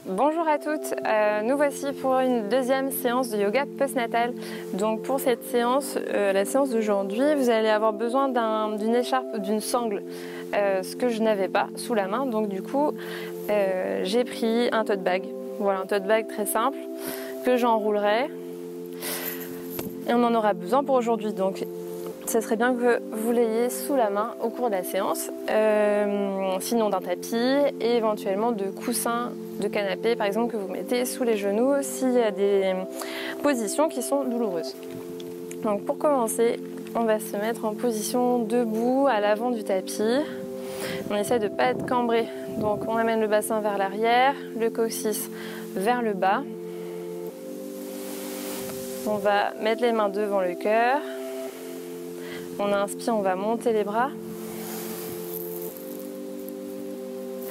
Bonjour à toutes, nous voici pour une deuxième séance de yoga postnatal. Donc pour cette séance, la séance d'aujourd'hui, vous allez avoir besoin d'une écharpe ou d'une sangle, ce que je n'avais pas sous la main. Donc du coup, j'ai pris un tote bag. Voilà, un tote bag très simple que j'enroulerai. Et on en aura besoin pour aujourd'hui. Donc ce serait bien que vous l'ayez sous la main au cours de la séance, sinon d'un tapis et éventuellement de coussins de canapé par exemple que vous mettez sous les genoux s'il y a des positions qui sont douloureuses. Donc pour commencer, on va se mettre en position debout à l'avant du tapis. On essaie de ne pas être cambré, donc on amène le bassin vers l'arrière, le coccyx vers le bas. On va mettre les mains devant le cœur. On inspire, on va monter les bras.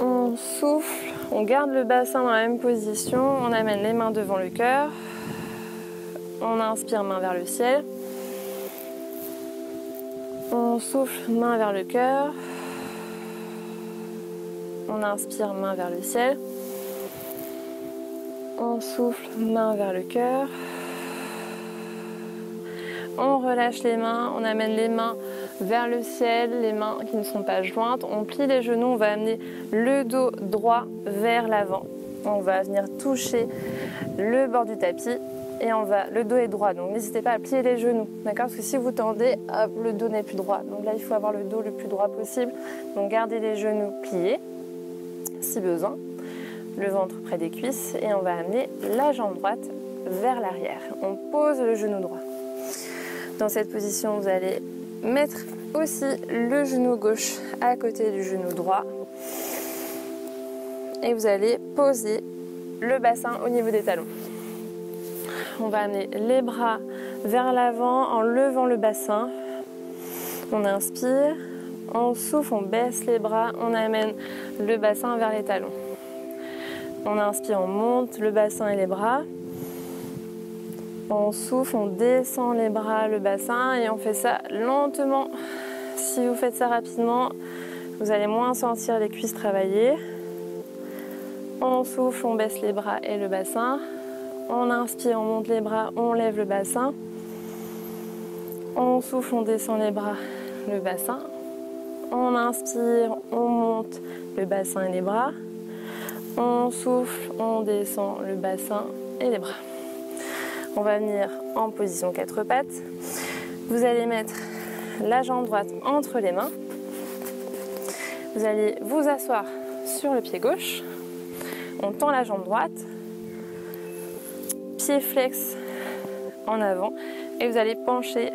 On souffle, on garde le bassin dans la même position. On amène les mains devant le cœur. On inspire, main vers le ciel. On souffle, main vers le cœur. On inspire, main vers le ciel. On souffle, main vers le cœur. On relâche les mains, on amène les mains vers le ciel, les mains qui ne sont pas jointes. On plie les genoux, on va amener le dos droit vers l'avant. On va venir toucher le bord du tapis et le dos est droit. Donc n'hésitez pas à plier les genoux, d'accord? Parce que si vous tendez, hop, le dos n'est plus droit. Donc là, il faut avoir le dos le plus droit possible. Donc gardez les genoux pliés, si besoin. Le ventre près des cuisses et on va amener la jambe droite vers l'arrière. On pose le genou droit. Dans cette position, vous allez mettre aussi le genou gauche à côté du genou droit. Et vous allez poser le bassin au niveau des talons. On va amener les bras vers l'avant en levant le bassin. On inspire, on souffle, on baisse les bras, on amène le bassin vers les talons. On inspire, on monte le bassin et les bras. On souffle, on descend les bras, le bassin et on fait ça lentement. Si vous faites ça rapidement, vous allez moins sentir les cuisses travailler. On souffle, on baisse les bras et le bassin. On inspire, on monte les bras, on lève le bassin. On souffle, on descend les bras, le bassin. On inspire, on monte le bassin et les bras. On souffle, on descend le bassin et les bras. On va venir en position 4 pattes. Vous allez mettre la jambe droite entre les mains. Vous allez vous asseoir sur le pied gauche. On tend la jambe droite. Pied flex en avant. Et vous allez pencher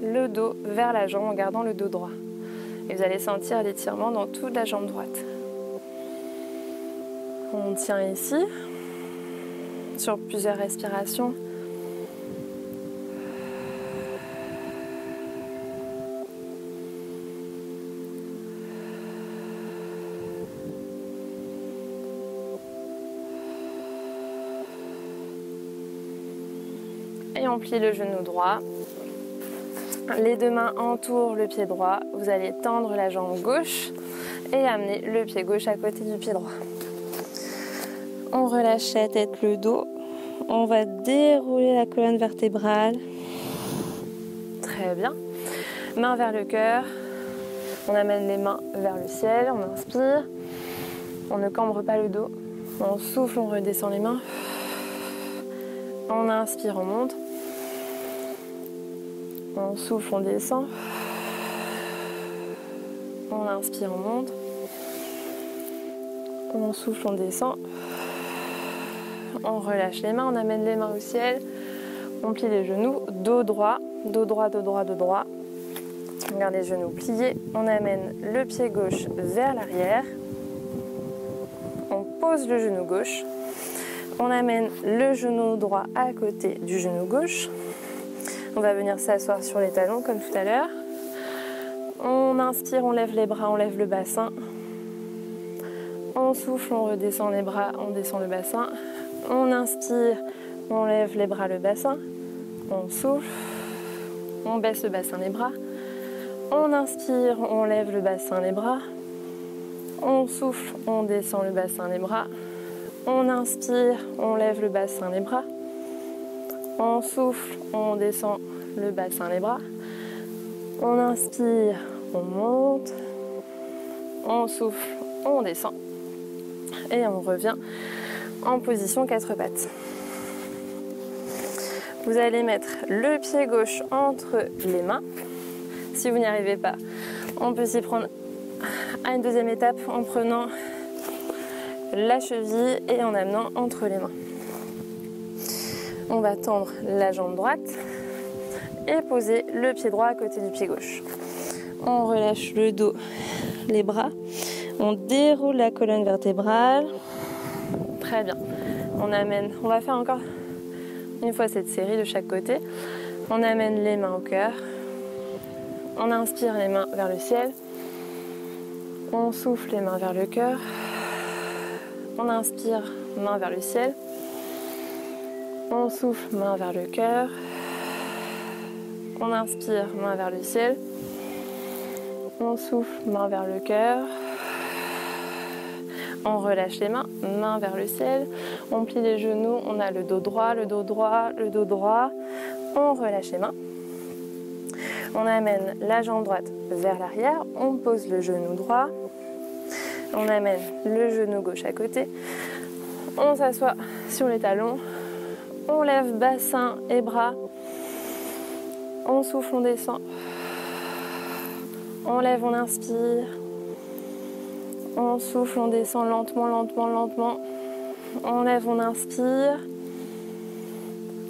le dos vers la jambe en gardant le dos droit. Et vous allez sentir l'étirement dans toute la jambe droite. On tient ici sur plusieurs respirations. Et on plie le genou droit. Les deux mains entourent le pied droit. Vous allez tendre la jambe gauche et amener le pied gauche à côté du pied droit. On relâche la tête, le dos. On va dérouler la colonne vertébrale. Très bien. Main vers le cœur. On amène les mains vers le ciel. On inspire. On ne cambre pas le dos. On souffle, on redescend les mains. On inspire, on monte. On souffle, on descend. On inspire, on monte. On souffle, on descend. On relâche les mains, on amène les mains au ciel. On plie les genoux, dos droit, dos droit, dos droit, dos droit. On garde les genoux pliés. On amène le pied gauche vers l'arrière. On pose le genou gauche. On amène le genou droit à côté du genou gauche. On va venir s'asseoir sur les talons comme tout à l'heure. On inspire, on lève les bras, on lève le bassin. On souffle, on redescend les bras, on descend le bassin. On inspire, on lève les bras, le bassin. On souffle, on baisse le bassin, les bras. On inspire, on lève le bassin, les bras. On souffle, on descend le bassin, les bras. On inspire, on lève le bassin, les bras. On souffle, on descend le bassin, les bras. On inspire, on monte. On souffle, on descend. Et on revient en position 4 pattes. Vous allez mettre le pied gauche entre les mains. Si vous n'y arrivez pas, on peut s'y prendre à une deuxième étape en prenant la cheville et en amenant entre les mains. On va tendre la jambe droite et poser le pied droit à côté du pied gauche. On relâche le dos, les bras. On déroule la colonne vertébrale. Très bien. On va faire encore une fois cette série de chaque côté. On amène les mains au cœur. On inspire les mains vers le ciel. On souffle les mains vers le cœur. On inspire, main vers le ciel. On souffle, main vers le cœur. On inspire, main vers le ciel. On souffle, main vers le cœur. On relâche les mains, main vers le ciel. On plie les genoux, on a le dos droit, le dos droit, le dos droit. On relâche les mains. On amène la jambe droite vers l'arrière. On pose le genou droit. On amène le genou gauche à côté. On s'assoit sur les talons. On lève bassin et bras. On souffle, on descend. On lève, on inspire. On souffle, on descend lentement, lentement, lentement. On lève, on inspire.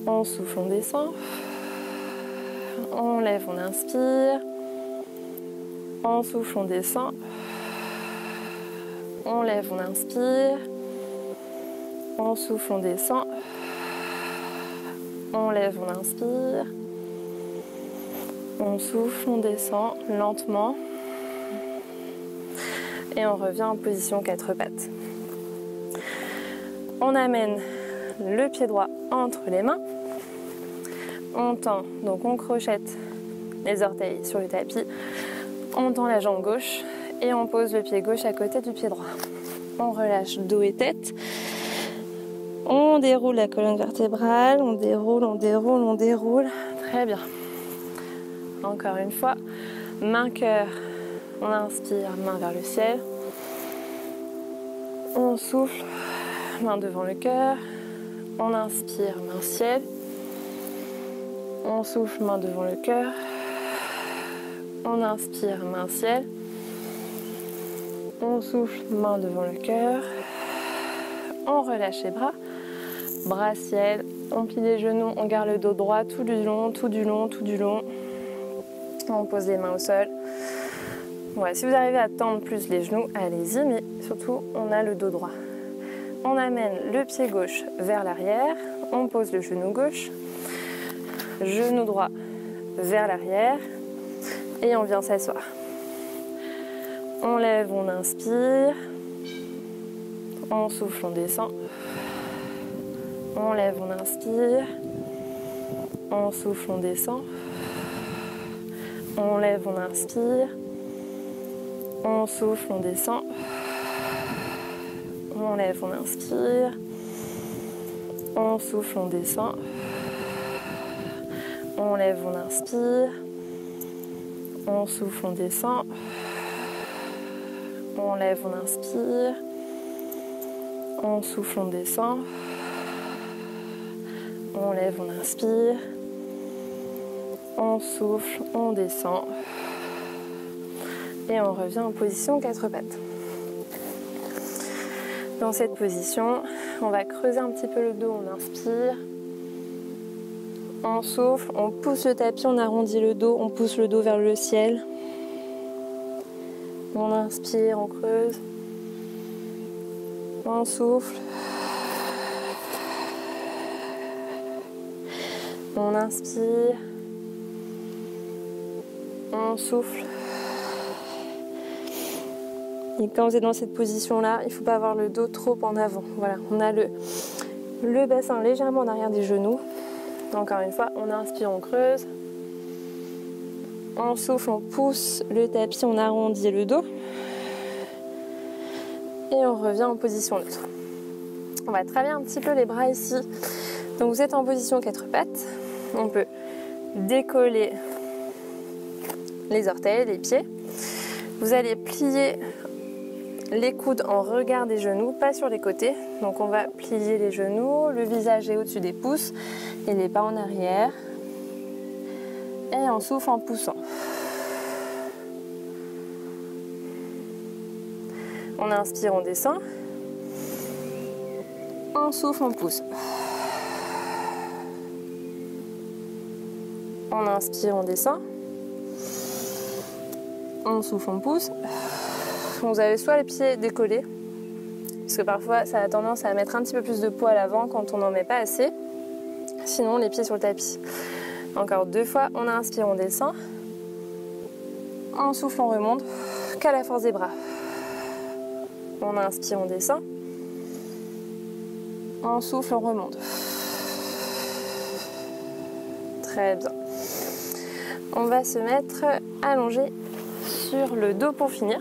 On souffle, on descend. On lève, on inspire. On souffle, on descend. On lève, on inspire. On souffle, on descend. On lève, on inspire. On souffle, on descend lentement. Et on revient en position 4 pattes. On amène le pied droit entre les mains. On tend, donc on crochette les orteils sur le tapis. On tend la jambe gauche et on pose le pied gauche à côté du pied droit. On relâche dos et tête. On déroule la colonne vertébrale. On déroule, on déroule, on déroule. Très bien. Encore une fois. Main, cœur. On inspire, main vers le ciel. On souffle, main devant le cœur. On inspire, main ciel. On souffle, main devant le cœur. On inspire, main ciel. On souffle, main devant le cœur. On relâche les bras. Bras ciel. On plie les genoux, on garde le dos droit tout du long, tout du long, tout du long. On pose les mains au sol. Voilà, si vous arrivez à tendre plus les genoux, allez-y, mais surtout, on a le dos droit. On amène le pied gauche vers l'arrière. On pose le genou gauche. Genou droit vers l'arrière. Et on vient s'asseoir. On lève, on inspire. On souffle, on descend. On lève, on inspire. On souffle, on descend. On lève, on inspire. On souffle, on descend. On lève, on inspire. On souffle, on descend. On lève, on inspire. On souffle, on descend. On lève, on inspire. On souffle, on descend. On lève, on inspire. On souffle, on descend. Et on revient en position 4 pattes. Dans cette position, on va creuser un petit peu le dos, on inspire. On souffle, on pousse le tapis, on arrondit le dos, on pousse le dos vers le ciel. On inspire, on creuse. On souffle. On inspire. On souffle. Et quand vous êtes dans cette position-là, il ne faut pas avoir le dos trop en avant. Voilà, on a le bassin légèrement en arrière des genoux. Encore une fois, on inspire, on creuse. On souffle, on pousse le tapis, on arrondit le dos. Et on revient en position neutre. On va travailler un petit peu les bras ici. Donc vous êtes en position 4 pattes. On peut décoller les orteils, les pieds. Vous allez plier les coudes en regard des genoux, pas sur les côtés. Donc on va plier les genoux, le visage est au-dessus des pouces et les pas en arrière. Et on souffle en poussant. On inspire, on descend. On souffle, on pousse. On inspire, on descend. On souffle, on pousse. Vous avez soit les pieds décollés, parce que parfois ça a tendance à mettre un petit peu plus de poids à l'avant quand on n'en met pas assez. Sinon, les pieds sur le tapis. Encore 2 fois, on inspire, on descend. On souffle, on remonte, qu'à la force des bras. On inspire, on descend. On souffle, on remonte. Très bien. On va se mettre allongé sur le dos pour finir.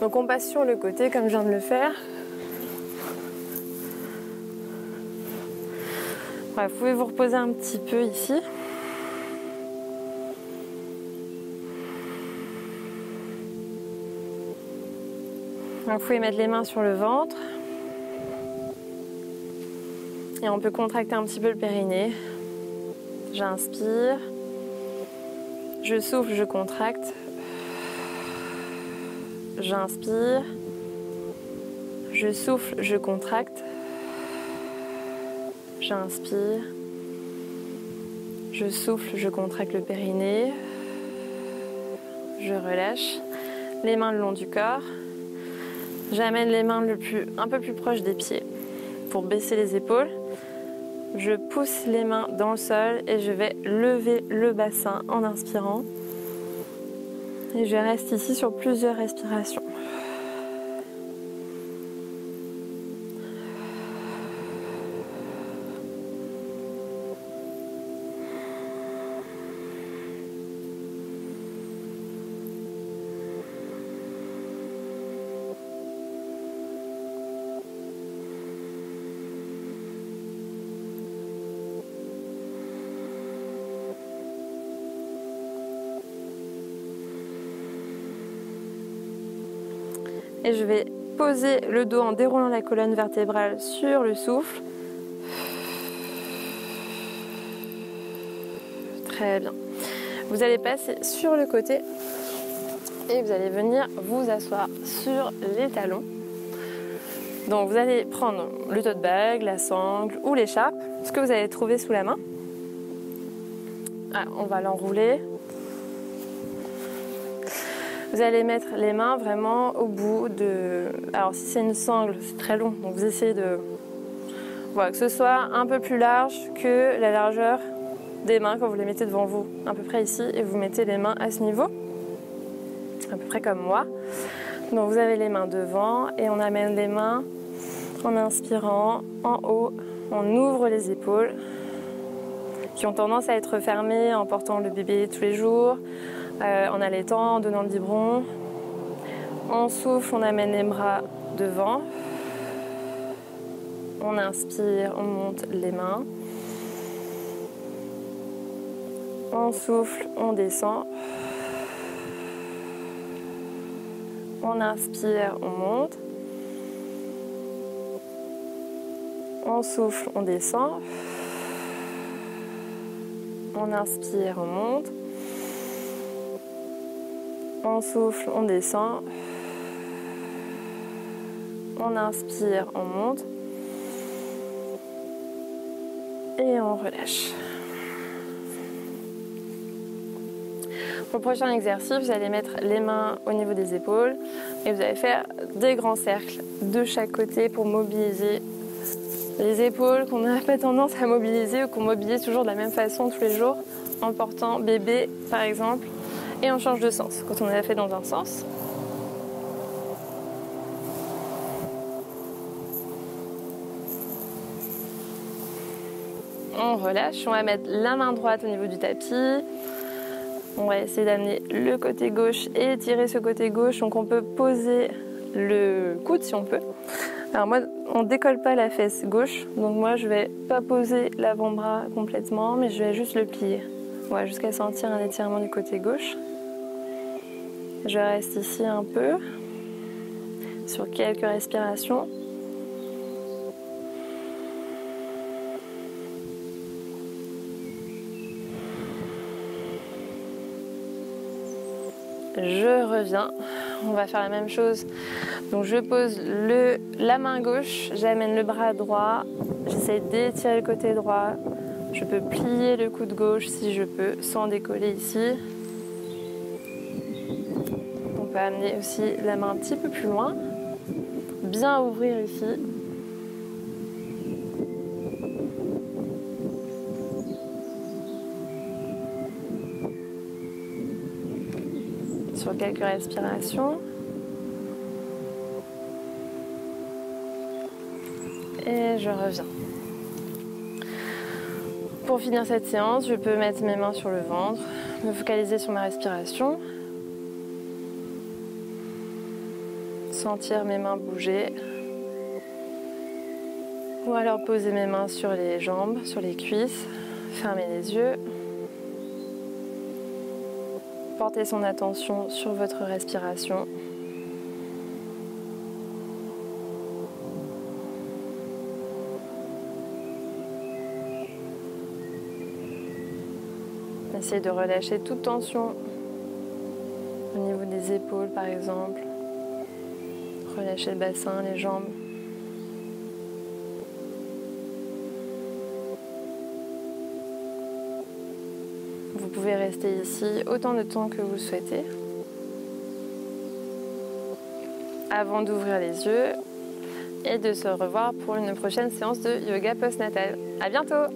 Donc on passe sur le côté comme je viens de le faire. Ouais, vous pouvez vous reposer un petit peu ici. Donc, vous pouvez mettre les mains sur le ventre. Et on peut contracter un petit peu le périnée. J'inspire. Je souffle, je contracte. J'inspire. Je souffle, je contracte. J'inspire. Je souffle, je contracte le périnée. Je relâche. Les mains le long du corps. J'amène les mains un peu plus proche des pieds pour baisser les épaules. Je pousse les mains dans le sol et je vais lever le bassin en inspirant. Et je reste ici sur plusieurs respirations. Et je vais poser le dos en déroulant la colonne vertébrale sur le souffle. Très bien. Vous allez passer sur le côté et vous allez venir vous asseoir sur les talons. Donc vous allez prendre le tote bag, la sangle ou l'écharpe, ce que vous allez trouver sous la main. Ah, on va l'enrouler. Vous allez mettre les mains vraiment au bout de... Alors si c'est une sangle, c'est très long, donc vous essayez de... Voilà, que ce soit un peu plus large que la largeur des mains quand vous les mettez devant vous. À peu près ici, et vous mettez les mains à ce niveau. À peu près comme moi. Donc vous avez les mains devant, et on amène les mains en inspirant en haut. On ouvre les épaules, qui ont tendance à être fermées en portant le bébé tous les jours. En allaitant, en donnant le biberon. On souffle, on amène les bras devant. On inspire, on monte les mains. On souffle, on descend. On inspire, on monte. On souffle, on descend. On inspire, on monte. On souffle, on descend. On inspire, on monte. Et on relâche. Pour le prochain exercice, vous allez mettre les mains au niveau des épaules et vous allez faire des grands cercles de chaque côté pour mobiliser les épaules qu'on n'a pas tendance à mobiliser ou qu'on mobilise toujours de la même façon tous les jours en portant bébé par exemple. Et on change de sens. Quand on a fait dans un sens, on relâche. On va mettre la main droite au niveau du tapis. On va essayer d'amener le côté gauche et étirer ce côté gauche. Donc on peut poser le coude si on peut. Alors moi, on décolle pas la fesse gauche, donc moi je vais pas poser l'avant-bras complètement, mais je vais juste le plier. Ouais, jusqu'à sentir un étirement du côté gauche. Je reste ici un peu, sur quelques respirations. Je reviens, on va faire la même chose. Donc je pose la main gauche, j'amène le bras droit, j'essaie d'étirer le côté droit. Je peux plier le coude gauche si je peux, sans décoller ici. On peut amener aussi la main un petit peu plus loin, bien ouvrir ici. Sur quelques respirations. Et je reviens. Pour finir cette séance, je peux mettre mes mains sur le ventre, me focaliser sur ma respiration, sentir mes mains bouger, ou alors poser mes mains sur les jambes, sur les cuisses, fermer les yeux. Portez son attention sur votre respiration. Essayez de relâcher toute tension au niveau des épaules par exemple. Relâchez le bassin, les jambes. Vous pouvez rester ici autant de temps que vous le souhaitez. Avant d'ouvrir les yeux et de se revoir pour une prochaine séance de yoga postnatal. À bientôt!